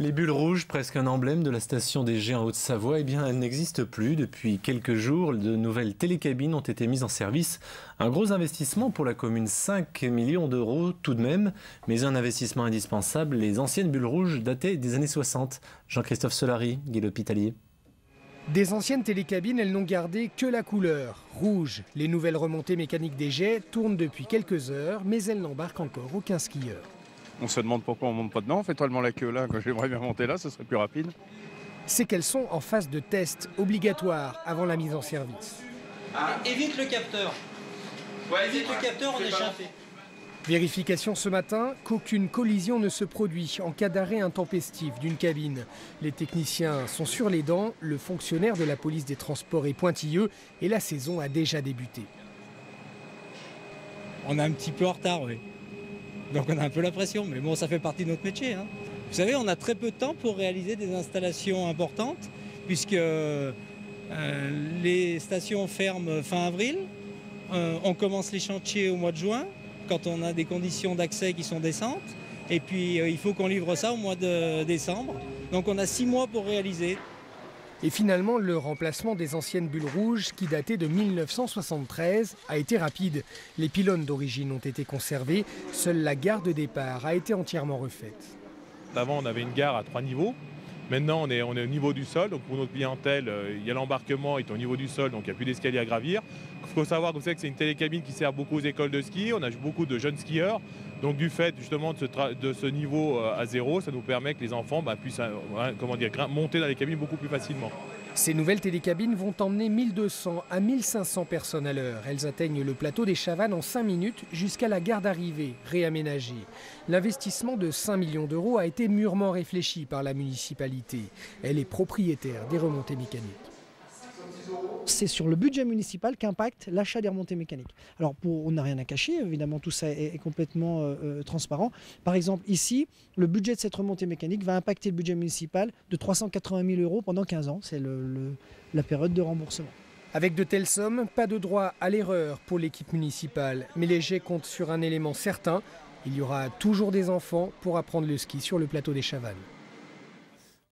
Les bulles rouges, presque un emblème de la station des Gets en Haute-Savoie, eh bien, elles n'existent plus. Depuis quelques jours, de nouvelles télécabines ont été mises en service. Un gros investissement pour la commune, 5 millions d'euros tout de même, mais un investissement indispensable. Les anciennes bulles rouges dataient des années 60. Jean-Christophe Solari, Guy L'Hospitalier. Des anciennes télécabines, elles n'ont gardé que la couleur, rouge. Les nouvelles remontées mécaniques des Gets tournent depuis quelques heures, mais elles n'embarquent encore aucun skieur. On se demande pourquoi on ne monte pas dedans, on fait tellement la queue là, quand j'aimerais bien monter là, ce serait plus rapide. C'est qu'elles sont en phase de test obligatoire avant la mise en service. Évite le capteur. Évite le capteur, on est échappé. Vérification ce matin qu'aucune collision ne se produit en cas d'arrêt intempestif d'une cabine. Les techniciens sont sur les dents, le fonctionnaire de la police des transports est pointilleux et la saison a déjà débuté. On est un petit peu en retard, oui. Donc on a un peu la pression, mais bon, ça fait partie de notre métier, hein. Vous savez, on a très peu de temps pour réaliser des installations importantes, puisque les stations ferment fin avril. On commence les chantiers au mois de juin, quand on a des conditions d'accès qui sont décentes. Et puis il faut qu'on livre ça au mois de décembre. Donc on a 6 mois pour réaliser. Et finalement, le remplacement des anciennes bulles rouges, qui dataient de 1973, a été rapide. Les pylônes d'origine ont été conservés. Seule la gare de départ a été entièrement refaite. Avant, on avait une gare à 3 niveaux. Maintenant, on est au niveau du sol. Donc pour notre clientèle, il y a l'embarquement, il est au niveau du sol, donc il n'y a plus d'escalier à gravir. Il faut savoir que c'est une télécabine qui sert beaucoup aux écoles de ski. On a beaucoup de jeunes skieurs. Donc du fait justement de ce niveau à zéro, ça nous permet que les enfants puissent monter dans les cabines beaucoup plus facilement. Ces nouvelles télécabines vont emmener 1200 à 1500 personnes à l'heure. Elles atteignent le plateau des Chavannes en 5 minutes jusqu'à la gare d'arrivée, réaménagée. L'investissement de 5 millions d'euros a été mûrement réfléchi par la municipalité. Elle est propriétaire des remontées mécaniques. C'est sur le budget municipal qu'impacte l'achat des remontées mécaniques. Alors on n'a rien à cacher, évidemment tout ça est complètement transparent. Par exemple ici, le budget de cette remontée mécanique va impacter le budget municipal de 380 000 euros pendant 15 ans. C'est la période de remboursement. Avec de telles sommes, pas de droit à l'erreur pour l'équipe municipale. Mais les Gets comptent sur un élément certain, il y aura toujours des enfants pour apprendre le ski sur le plateau des Chavannes.